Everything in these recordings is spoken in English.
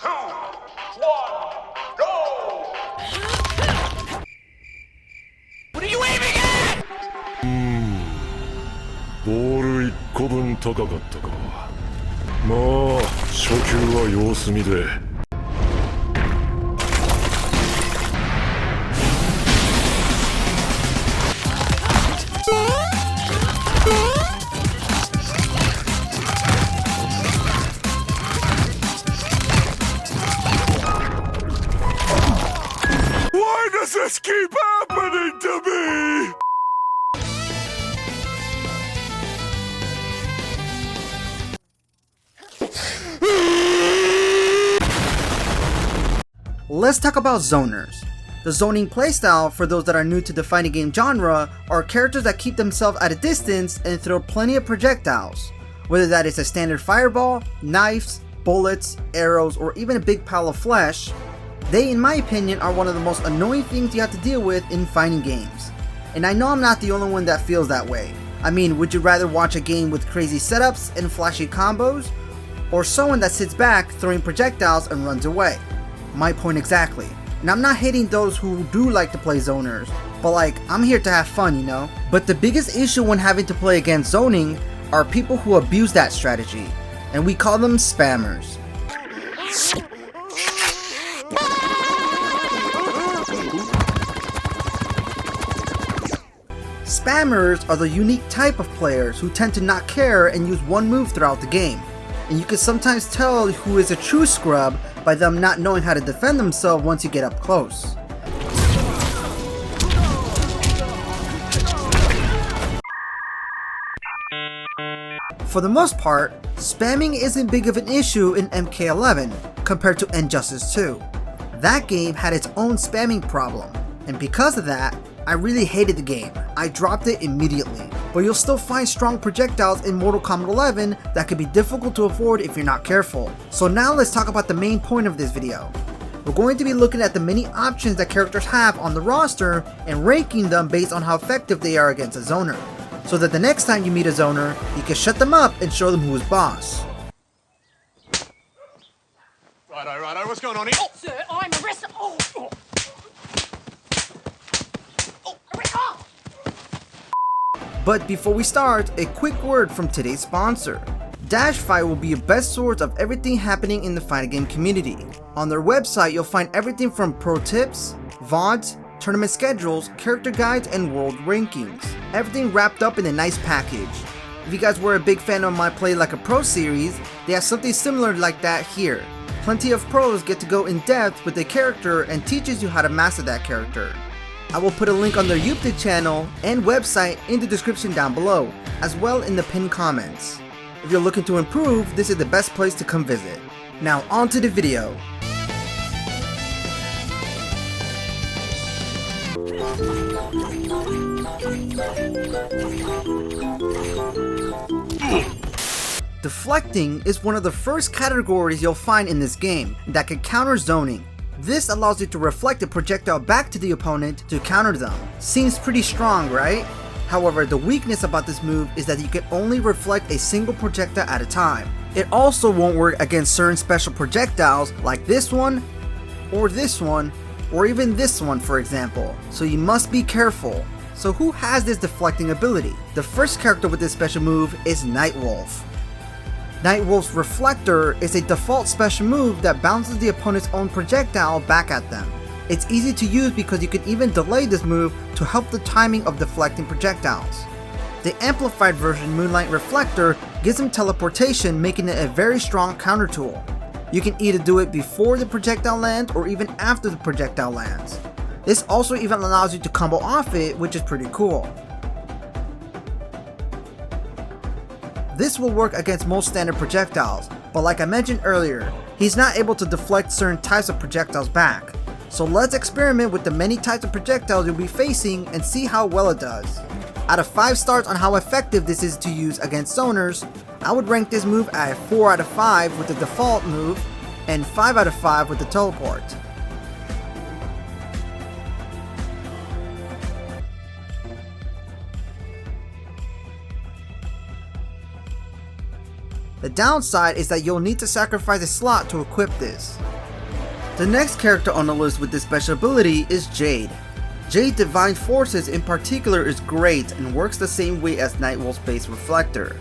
2, 1, go! What are you aiming at? ボール1個分高かったか。まあ初球は様子見で。Why does this keep happening to me? Let's talk about zoners. The zoning playstyle, for those that are new to the fighting game genre, are characters that keep themselves at a distance and throw plenty of projectiles. Whether that is a standard fireball, knives, bullets, arrows, or even a big pile of flesh, they in my opinion are one of the most annoying things you have to deal with in fighting games. And I know I'm not the only one that feels that way. I mean, would you rather watch a game with crazy setups and flashy combos, or someone that sits back throwing projectiles and runs away? My point exactly. And I'm not hating those who do like to play zoners, but like, I'm here to have fun, you know? But the biggest issue when having to play against zoning are people who abuse that strategy, and we call them spammers. Spammers are the unique type of players who tend to not care and use one move throughout the game, and you can sometimes tell who is a true scrub by them not knowing how to defend themselves once you get up close. For the most part, spamming isn't big of an issue in MK11 compared to Injustice 2. That game had its own spamming problem, and because of that, I really hated the game. I dropped it immediately. But you'll still find strong projectiles in Mortal Kombat 11 that can be difficult to avoid if you're not careful. So now let's talk about the main point of this video. We're going to be looking at the many options that characters have on the roster and ranking them based on how effective they are against a zoner, so that the next time you meet a zoner, you can shut them up and show them who's boss. Righto, what's going on here? Oh, Sir, I'm arrested. Oh. But before we start, a quick word from today's sponsor. Dashfight will be your best source of everything happening in the fighting game community. On their website, you'll find everything from pro tips, VODs, tournament schedules, character guides, and world rankings. Everything wrapped up in a nice package. If you guys were a big fan of my Play Like a Pro series, they have something similar like that here. Plenty of pros get to go in depth with a character and teaches you how to master that character. I will put a link on their YouTube channel and website in the description down below, as well in the pinned comments. If you're looking to improve, this is the best place to come visit. Now on to the video. Deflecting is one of the first categories you'll find in this game that can counter zoning. This allows you to reflect a projectile back to the opponent to counter them. Seems pretty strong, right? However, the weakness about this move is that you can only reflect a single projectile at a time. It also won't work against certain special projectiles like this one, or even this one for example, so you must be careful. So who has this deflecting ability? The first character with this special move is Nightwolf. Nightwolf's Reflector is a default special move that bounces the opponent's own projectile back at them. It's easy to use because you can even delay this move to help the timing of deflecting projectiles. The amplified version Moonlight Reflector gives him teleportation, making it a very strong counter tool. You can either do it before the projectile lands or even after the projectile lands. This also even allows you to combo off it, which is pretty cool. This will work against most standard projectiles, but like I mentioned earlier, he's not able to deflect certain types of projectiles back. So let's experiment with the many types of projectiles you'll be facing and see how well it does. Out of 5 stars on how effective this is to use against zoners, I would rank this move at a 4 out of 5 with the default move and 5 out of 5 with the teleport. The downside is that you'll need to sacrifice a slot to equip this. The next character on the list with this special ability is Jade. Jade Divine Forces in particular is great and works the same way as Nightwolf's base Reflector.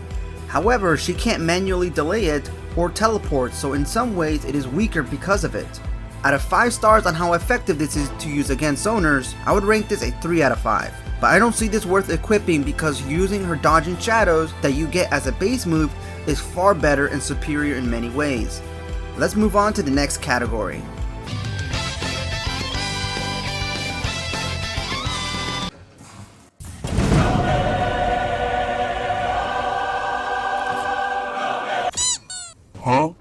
However, she can't manually delay it or teleport, so in some ways it is weaker because of it. Out of 5 stars on how effective this is to use against zoners, I would rank this a 3 out of 5. But I don't see this worth equipping because using her dodging shadows that you get as a base move is far better and superior in many ways. Let's move on to the next category. Huh?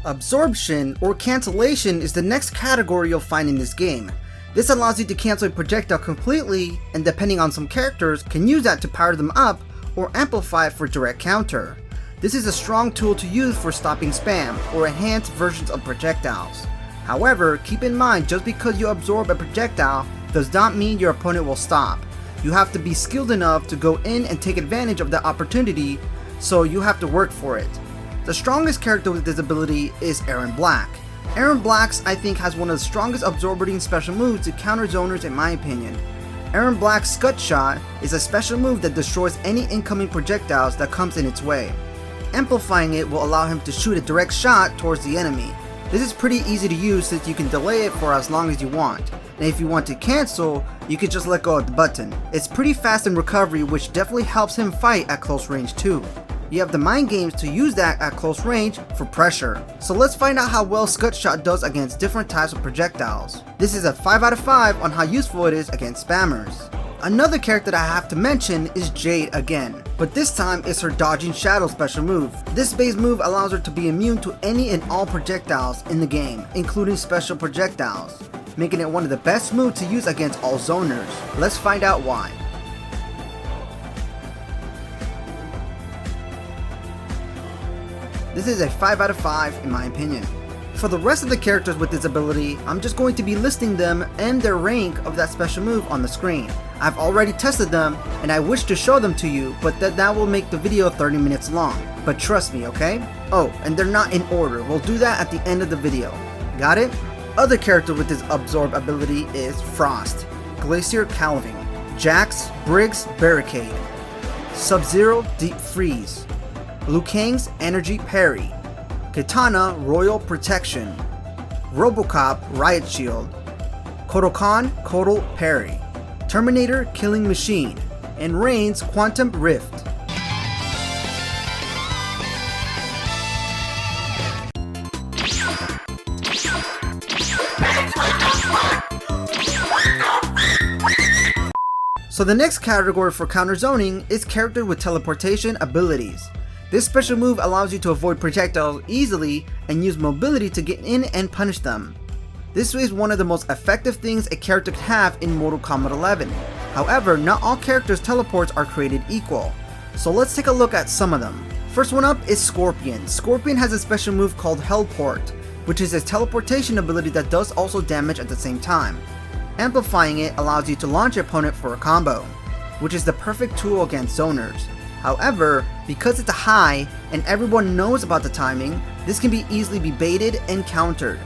Absorption or Cancellation is the next category you'll find in this game. This allows you to cancel a projectile completely, and depending on some characters, can use that to power them up or amplify it for direct counter. This is a strong tool to use for stopping spam or enhanced versions of projectiles. However, keep in mind, just because you absorb a projectile does not mean your opponent will stop. You have to be skilled enough to go in and take advantage of the opportunity, so you have to work for it. The strongest character with this ability is Erron Black. Erron Black, I think, has one of the strongest absorbing special moves to counter zoners in my opinion. Erron Black's Scud Shot is a special move that destroys any incoming projectiles that comes in its way. Amplifying it will allow him to shoot a direct shot towards the enemy. This is pretty easy to use since you can delay it for as long as you want. And if you want to cancel, you can just let go of the button. It's pretty fast in recovery, which definitely helps him fight at close range too. You have the mind games to use that at close range for pressure. So let's find out how well Scud Shot does against different types of projectiles. This is a 5 out of 5 on how useful it is against spammers. Another character that I have to mention is Jade again, but this time it's her Dodging Shadow special move. This base move allows her to be immune to any and all projectiles in the game, including special projectiles, making it one of the best moves to use against all zoners. Let's find out why. This is a 5 out of 5 in my opinion. For the rest of the characters with this ability, I'm just going to be listing them and their rank of that special move on the screen. I've already tested them and I wish to show them to you, but that will make the video 30 minutes long. But trust me, okay? Oh, and they're not in order. We'll do that at the end of the video. Got it? Other character with this absorb ability is Frost, Glacier Calving, Jax, Briggs Barricade, Sub-Zero Deep Freeze, Liu Kang's Energy Parry, Kitana Royal Protection, Robocop Riot Shield, Kodokan Kotal Parry, Terminator Killing Machine, and Rain's Quantum Rift. So the next category for counter zoning is character with teleportation abilities. This special move allows you to avoid projectiles easily and use mobility to get in and punish them. This is one of the most effective things a character can have in Mortal Kombat 11. However, not all characters' teleports are created equal. So let's take a look at some of them. First one up is Scorpion. Scorpion has a special move called Hellport, which is a teleportation ability that does also damage at the same time. Amplifying it allows you to launch your opponent for a combo, which is the perfect tool against zoners. However, because it's a high and everyone knows about the timing, this can easily be baited and countered.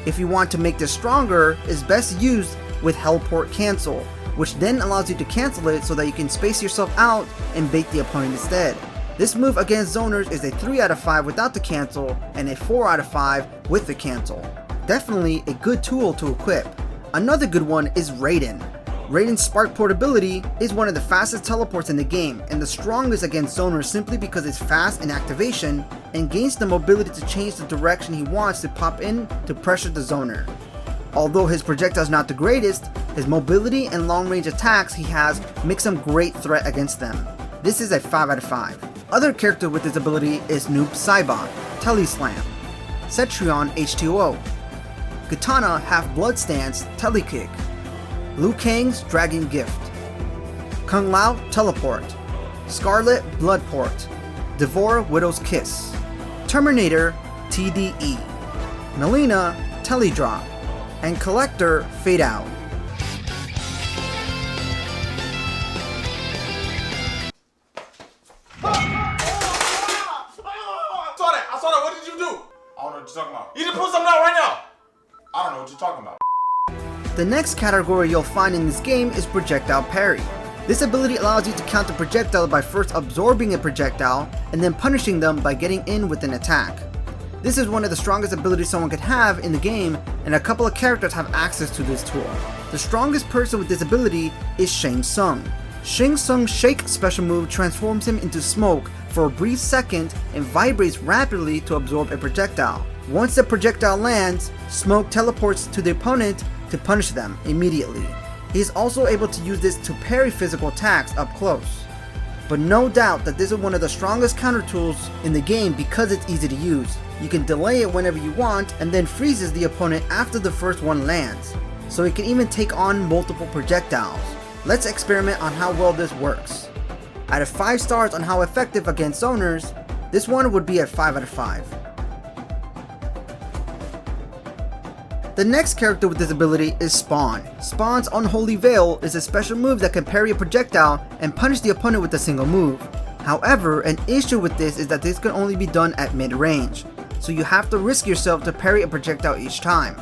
If you want to make this stronger, it's best used with Hellport Cancel, which then allows you to cancel it so that you can space yourself out and bait the opponent instead. This move against zoners is a 3 out of 5 without the cancel and a 4 out of 5 with the cancel. Definitely a good tool to equip. Another good one is Raiden. Raiden's Spark Portability is one of the fastest teleports in the game and the strongest against zoners simply because it's fast in activation and gains the mobility to change the direction he wants to pop in to pressure the zoner. Although his projectile is not the greatest, his mobility and long range attacks he has makes him a great threat against them. This is a 5 out of 5. Other character with this ability is Noob Saibot, Teleslam, Cetrion H2O, Kitana Half Blood Stance Telekick, Liu Kang's Dragon Gift, Kung Lao Teleport, Scarlet Bloodport, Devore Widow's Kiss, Terminator TDE, Melina, Teledrop, and Collector, Fade Out. I saw that. What did you do? I don't know what you're talking about. You just pull something out right now. I don't know what you're talking about. The next category you'll find in this game is Projectile Parry. This ability allows you to counter projectile by first absorbing a projectile and then punishing them by getting in with an attack. This is one of the strongest abilities someone could have in the game, and a couple of characters have access to this tool. The strongest person with this ability is Shang Tsung. Shang Tsung's Shake special move transforms him into smoke for a brief second and vibrates rapidly to absorb a projectile. Once the projectile lands, smoke teleports to the opponent to punish them immediately. He is also able to use this to parry physical attacks up close. But no doubt that this is one of the strongest counter tools in the game because it's easy to use. You can delay it whenever you want and then freezes the opponent after the first one lands. So it can even take on multiple projectiles. Let's experiment on how well this works. Out of 5 stars on how effective against zoners, this one would be at 5 out of 5. The next character with this ability is Spawn. Spawn's Unholy Veil is a special move that can parry a projectile and punish the opponent with a single move. However, an issue with this is that this can only be done at mid-range, so you have to risk yourself to parry a projectile each time.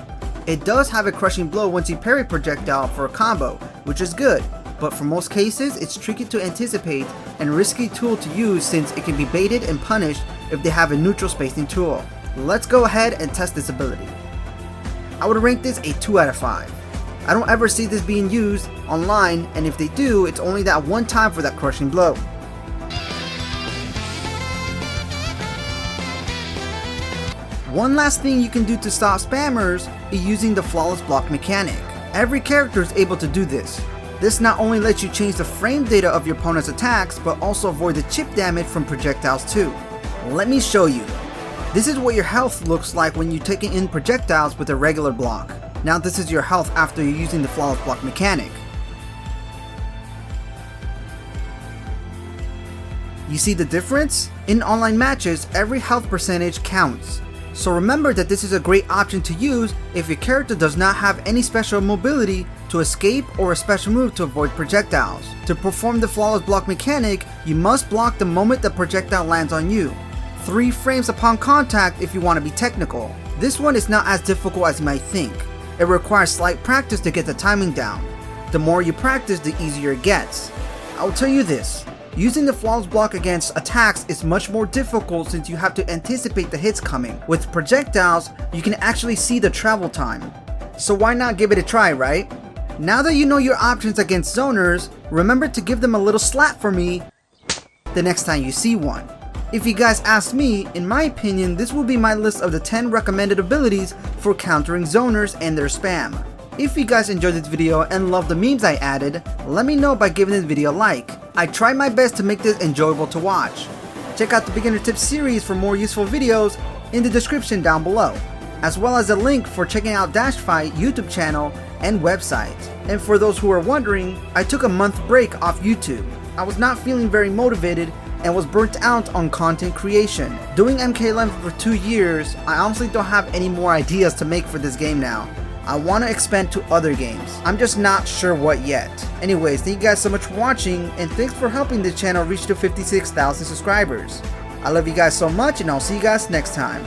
It does have a crushing blow once you parry a projectile for a combo, which is good, but for most cases it's tricky to anticipate and risky tool to use since it can be baited and punished if they have a neutral spacing tool. Let's go ahead and test this ability. I would rank this a 2 out of 5. I don't ever see this being used online, and if they do, it's only that one time for that crushing blow. One last thing you can do to stop spammers is using the flawless block mechanic. Every character is able to do this. This not only lets you change the frame data of your opponent's attacks, but also avoid the chip damage from projectiles too. Let me show you. This is what your health looks like when you're taking in projectiles with a regular block. Now this is your health after you're using the flawless block mechanic. You see the difference? In online matches, every health percentage counts. So remember that this is a great option to use if your character does not have any special mobility to escape or a special move to avoid projectiles. To perform the flawless block mechanic, you must block the moment the projectile lands on you. 3 frames upon contact if you want to be technical. This one is not as difficult as you might think. It requires slight practice to get the timing down. The more you practice, the easier it gets. I'll tell you this, using the flawless block against attacks is much more difficult since you have to anticipate the hits coming. With projectiles, you can actually see the travel time. So why not give it a try, right? Now that you know your options against zoners, remember to give them a little slap for me the next time you see one. If you guys ask me, in my opinion, this will be my list of the 10 recommended abilities for countering zoners and their spam. If you guys enjoyed this video and love the memes I added, let me know by giving this video a like. I tried my best to make this enjoyable to watch. Check out the beginner tips series for more useful videos in the description down below, as well as a link for checking out Dashfight YouTube channel and website. And for those who are wondering, I took a month break off YouTube. I was not feeling very motivated and was burnt out on content creation. Doing MK11 for 2 years, I honestly don't have any more ideas to make for this game now. I want to expand to other games. I'm just not sure what yet. Anyways, thank you guys so much for watching, and thanks for helping this channel reach to 56,000 subscribers. I love you guys so much, and I'll see you guys next time.